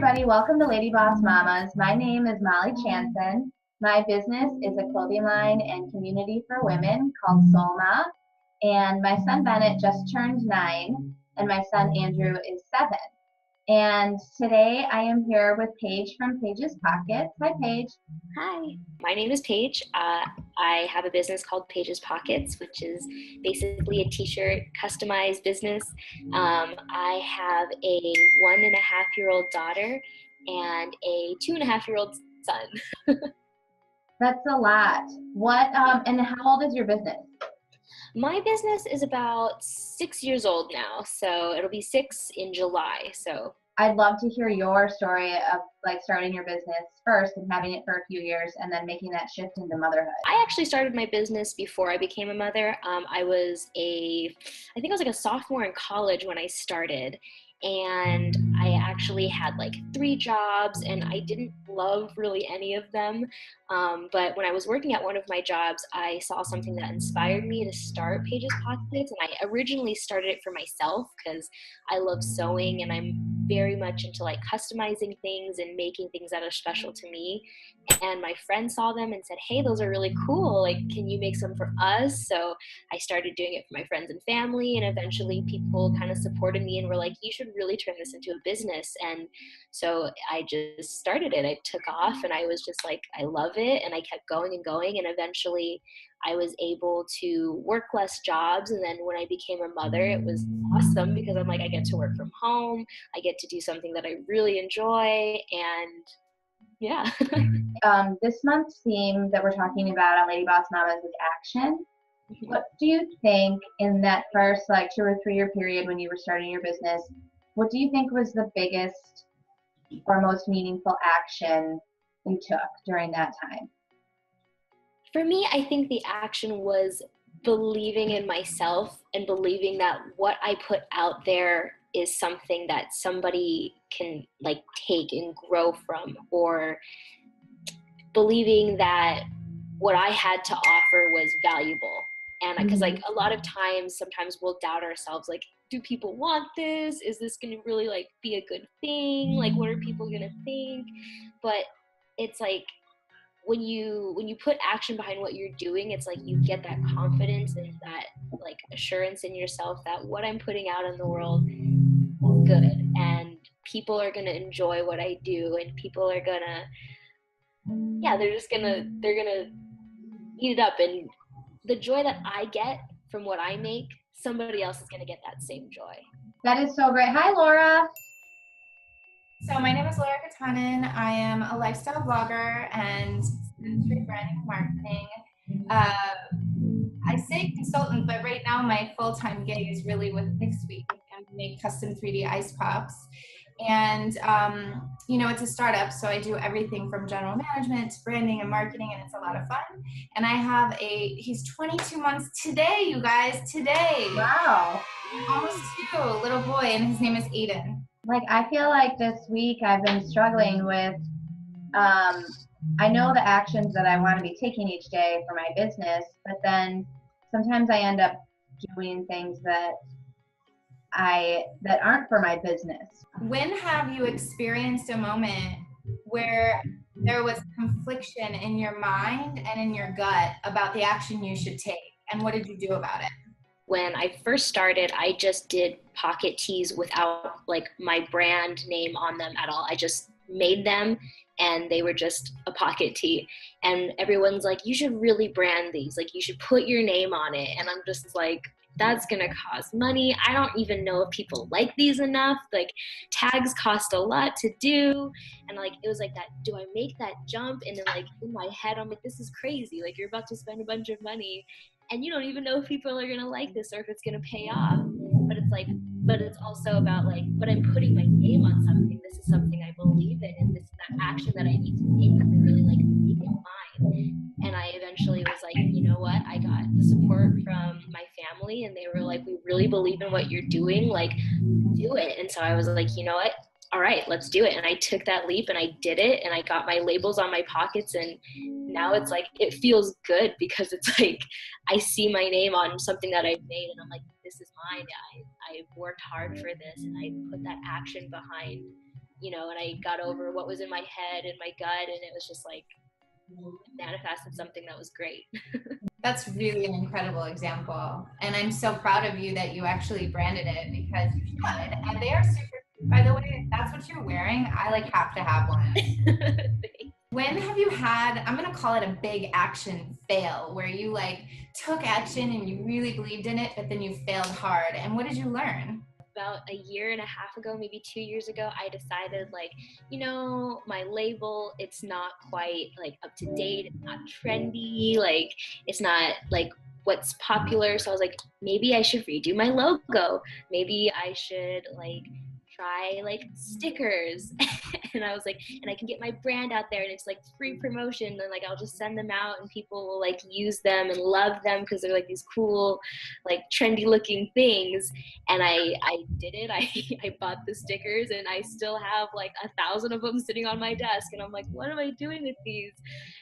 everybody. Welcome to Lady Boss Mamas. My name is Molly Chanson. My business is a clothing line and community for women called Solma. And my son Bennett just turned 9, and my son Andrew is 7. And today I am here with Paige from Paige's Pockets. Hi, Paige. Hi, my name is Paige. I have a business called Paige's Pockets, which is basically a t-shirt customized business. I have a 1.5-year-old daughter and a 2.5-year-old son. That's a lot. And how old is your business? My business is about 6 years old now, so it'll be 6 in July. So I'd love to hear your story of like starting your business first and having it for a few years and then making that shift into motherhood. I actually started my business before I became a mother. I think I was like a sophomore in college when I started. And I actually had like 3 jobs and I didn't love really any of them. But when I was working at one of my jobs, I saw something that inspired me to start Paige's Pockets. And I originally started it for myself because I love sewing and I'm very much into like customizing things and making things that are special to me. And my friend saw them and said, hey, those are really cool. Like, can you make some for us? So I started doing it for my friends and family. And eventually people kind of supported me and were like, you should really turn this into a business. And so I just started it. I took off and I was just like, I love it. And I kept going and going. And eventually I was able to work less jobs. And then when I became a mother, it was awesome because I'm like, I get to work from home. I get to do something that I really enjoy. And yeah. This month's theme that we're talking about on Lady Boss Mamas is action. What do you think in that first like 2 or 3 year period when you were starting your business, what do you think was the biggest or most meaningful action you took during that time? For me, I think the action was believing in myself and believing that what I put out there is something that somebody can like take and grow from, or believing that what I had to offer was valuable. And because like a lot of times, sometimes we'll doubt ourselves, like, do people want this? Is this going to really like be a good thing? Like, what are people going to think? But it's like, when you put action behind what you're doing, it's like you get that confidence and that like assurance in yourself that what I'm putting out in the world is good and people are going to enjoy what I do, and people are going to, they're going to eat it up. And the joy that I get from what I make, somebody else is going to get that same joy. That is so great. Hi, Laura. So my name is Laura Katanen. I am a lifestyle blogger and industry branding and marketing. I say consultant, but right now my full-time gig is really with Next Week. I make custom 3D ice pops. And, it's a startup, so I do everything from general management to branding and marketing, and it's a lot of fun. And I have he's 22 months today, you guys, today. Wow. Almost 2, little boy, and his name is Aiden. Like, I feel like this week I've been struggling with, I know the actions that I want to be taking each day for my business, but then sometimes I end up doing things that aren't for my business. When have you experienced a moment where there was confliction in your mind and in your gut about the action you should take, and what did you do about it? When I first started, I just did pocket tees without like my brand name on them at all. I just made them and they were just a pocket tee. And everyone's like, you should really brand these. Like, you should put your name on it. And I'm just like, that's going to cost money. I don't even know if people like these enough. Like, tags cost a lot to do. And like, it was like that, do I make that jump? And then like in my head, I'm like, this is crazy. Like, you're about to spend a bunch of money and you don't even know if people are going to like this or if it's going to pay off. But it's also about like, but I'm putting my name on something. This is something I believe in, and this is that action that I need to take to really like make it mine. And I eventually was like, you know what? I got the support from my family, and they were like, we really believe in what you're doing. Like, do it. And so I was like, you know what? All right, let's do it. And I took that leap and I did it, and I got my labels on my pockets, and now it's like, it feels good because it's like, I see my name on something that I've made and I'm like, this is mine. I've worked hard for this, and I put that action behind you know, and I got over what was in my head and my gut, and it was just like manifested something that was great. That's really an incredible example. And I'm so proud of you that you actually branded it, because you should. And they are super, by the way, if that's what you're wearing, I like have to have one. When have you had, I'm going to call it a big action fail, where you like took action and you really believed in it, but then you failed hard? And what did you learn? About a year and a half ago, maybe 2 years ago, I decided, like, you know, my label, it's not quite like up to date, it's not trendy, like it's not like what's popular. So I was like, maybe I should redo my logo. Maybe I should like try like stickers. And I was like, and I can get my brand out there, and it's like free promotion, and like I'll just send them out and people will like use them and love them because they're like these cool, like trendy looking things. And I did it. I bought the stickers, and I still have like 1,000 of them sitting on my desk, and I'm like, what am I doing with these?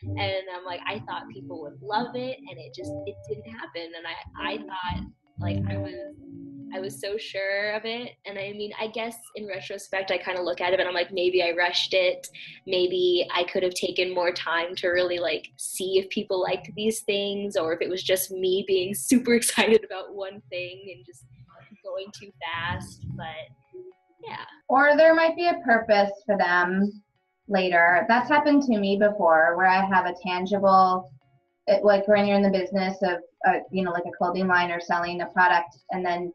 And I'm like, I thought people would love it, and it didn't happen. And I thought like I was so sure of it. And I mean, I guess in retrospect, I kind of look at it and I'm like, maybe I rushed it. Maybe I could have taken more time to really like see if people liked these things, or if it was just me being super excited about one thing and just going too fast. But yeah. Or there might be a purpose for them later. That's happened to me before, where I have a tangible, like when you're in the business of, you know, like a clothing line or selling a product, and then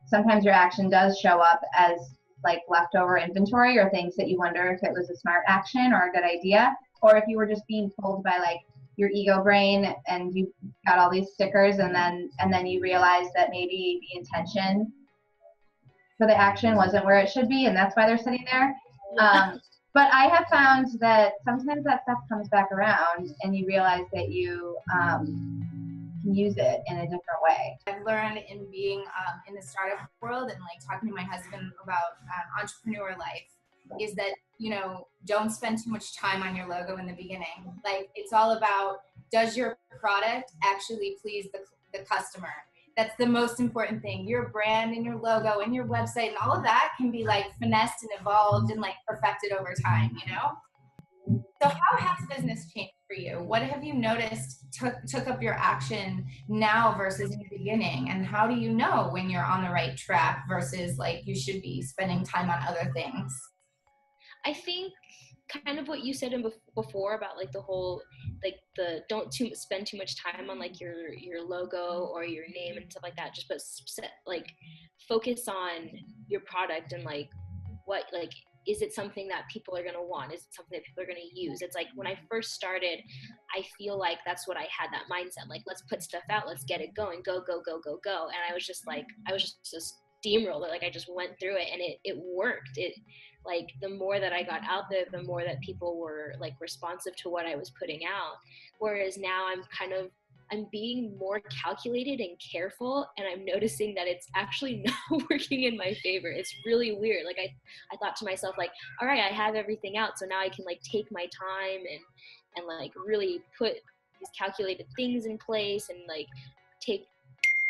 sometimes your action does show up as like leftover inventory or things that you wonder if it was a smart action or a good idea, or if you were just being pulled by like your ego brain and you got all these stickers, and then you realize that maybe the intention for the action wasn't where it should be, and that's why they're sitting there. But I have found that sometimes that stuff comes back around and you realize that you can use it in a different way. I've learned in being in the startup world and like talking to my husband about entrepreneur life is that, you know, don't spend too much time on your logo in the beginning. Like, it's all about, does your product actually please the customer? That's the most important thing. Your brand and your logo and your website and all of that can be like finessed and evolved and like perfected over time, you know? So how has business changed for you? What have you noticed took up your action now versus in the beginning? And how do you know when you're on the right track versus like you should be spending time on other things? I think kind of what you said before about like the whole, like the don't spend too much time on like your logo or your name and stuff like that. Just like focus on your product and like what, like, is it something that people are going to want? Is it something that people are going to use? It's like when I first started, I feel like that's what I had, that mindset. Like, let's put stuff out, let's get it going, go, go, go, go, go. And I was just a steamroller. Like, I just went through it and it worked. It, like, the more that I got out there, the more that people were like responsive to what I was putting out. Whereas now I'm being more calculated and careful, and I'm noticing that it's actually not working in my favor. It's really weird. Like I thought to myself, like, all right, I have everything out, so now I can like take my time and like really put these calculated things in place and like take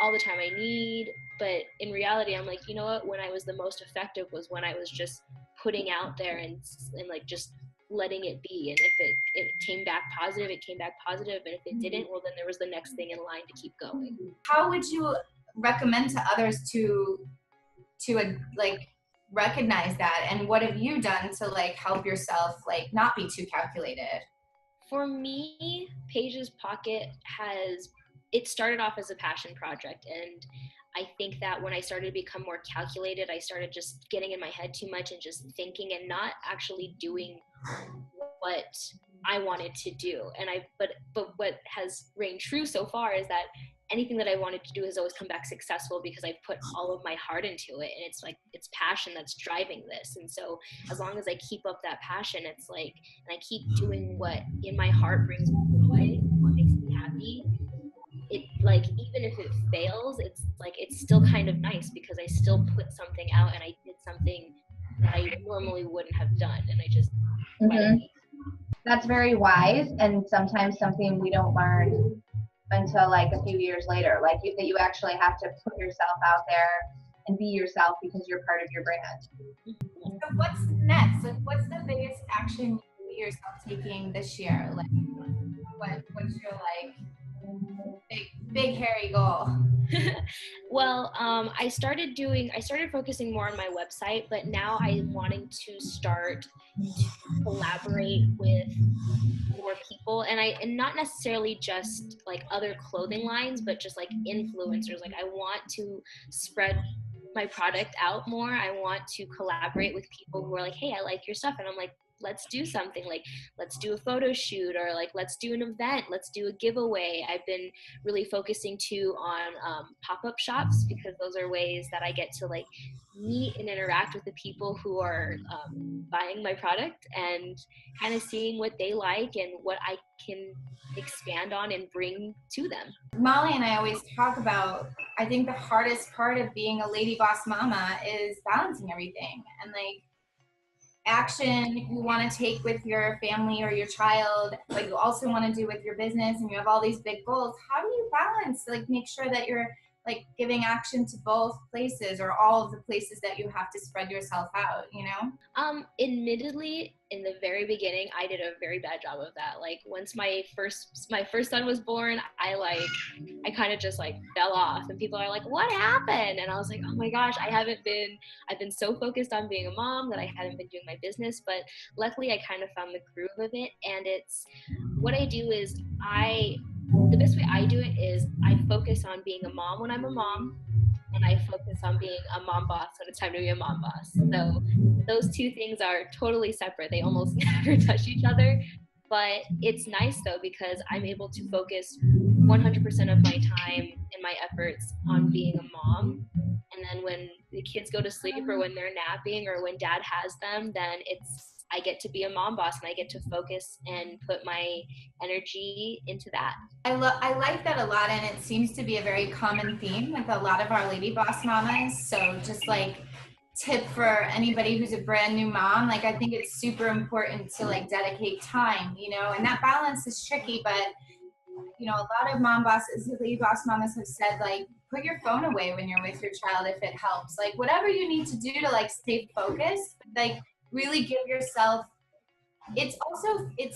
all the time I need. But in reality, I'm like, you know what? When I was the most effective was when I was just putting out there and like just letting it be. And if it came back positive, it came back positive. And if it didn't, well, then there was the next thing in line to keep going. How would you recommend to others to like recognize that? And what have you done to like help yourself like not be too calculated? For me, Paige's Pocket it started off as a passion project. And I think that when I started to become more calculated, I started just getting in my head too much and just thinking and not actually doing what I wanted to do. And but what has reigned true so far is that anything that I wanted to do has always come back successful because I put all of my heart into it. And it's like, it's passion that's driving this. And so as long as I keep up that passion, it's like, and I keep doing what in my heart brings me joy, what makes me happy, it, like, even if it fails, it's like, it's still kind of nice because I still put something out and I did something that I normally wouldn't have done. And I just, That's very wise, and sometimes something we don't learn until like a few years later, like that you actually have to put yourself out there and be yourself because you're part of your brand. So what's next? Like, what's the biggest action you see yourself taking this year? Like, what's your like big hairy goal? Well, I started focusing more on my website, but now I'm wanting to start to collaborate with more people, and not necessarily just like other clothing lines, but just like influencers. Like I want to spread my product out more. I want to collaborate with people who are like, hey, I like your stuff, and I'm like, let's do something, like let's do a photo shoot, or like let's do an event, let's do a giveaway. I've been really focusing too on pop-up shops, because those are ways that I get to like meet and interact with the people who are buying my product, and kind of seeing what they like and what I can expand on and bring to them. Molly and I always talk about, I think the hardest part of being a lady boss mama is balancing everything, and like action you want to take with your family or your child, but you also want to do with your business, and you have all these big goals. How do you balance, like make sure that you're like giving action to both places, or all of the places that you have to spread yourself out, you know? Admittedly, in the very beginning, I did a very bad job of that. Like once my first son was born, I kind of just like fell off, and people are like, what happened? And I was like, oh my gosh, I've been so focused on being a mom that I hadn't been doing my business. But luckily I kind of found the groove of it, and it's what I do is the best way I do it is I focus on being a mom when I'm a mom, and I focus on being a mom boss when it's time to be a mom boss. So those two things are totally separate. They almost never touch each other. But it's nice though, because I'm able to focus 100% of my time and my efforts on being a mom. And then when the kids go to sleep, or when they're napping, or when dad has them, then I get to be a mom boss, and I get to focus and put my energy into that. I like that a lot, and it seems to be a very common theme with a lot of our lady boss mamas. So just like tip for anybody who's a brand new mom, like I think it's super important to like dedicate time, you know, and that balance is tricky, but you know, a lot of mom bosses, lady boss mamas have said like, put your phone away when you're with your child if it helps. Like whatever you need to do to like stay focused, like really give yourself, it's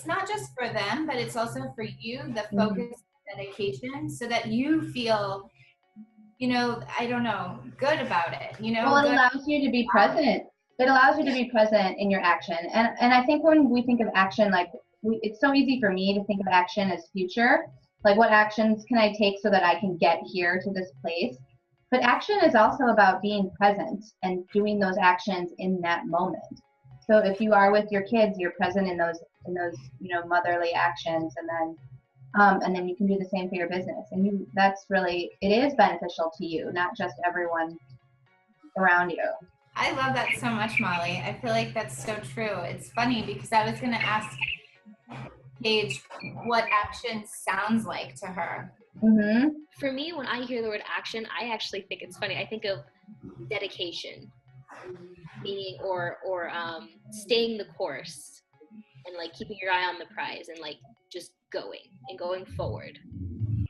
not just for them, but it's also for you, the focus, dedication, so that you feel, you know, I don't know, good about it, you know? Well, it allows you to be present. It allows you to be present in your action. And I think when we think of action, like it's so easy for me to think of action as future. Like what actions can I take so that I can get here to this place? But action is also about being present and doing those actions in that moment. So if you are with your kids, you're present in those, you know, motherly actions, and then you can do the same for your business. And that's really, it is beneficial to you, not just everyone around you. I love that so much, Molly. I feel like that's so true. It's funny because I was going to ask Paige what action sounds like to her. Mm-hmm. For me, when I hear the word action, I actually think it's funny. I think of dedication, meaning or staying the course, and like keeping your eye on the prize, and like just going forward.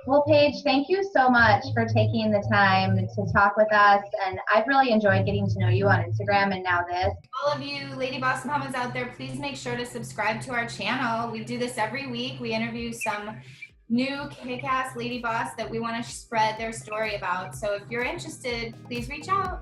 Well, Paige, thank you so much for taking the time to talk with us. And I've really enjoyed getting to know you on Instagram, and now this. All of you Lady Boss Mamas out there, please make sure to subscribe to our channel. We do this every week. We interview some new kick-ass lady boss that we want to spread their story about. So if you're interested, please reach out.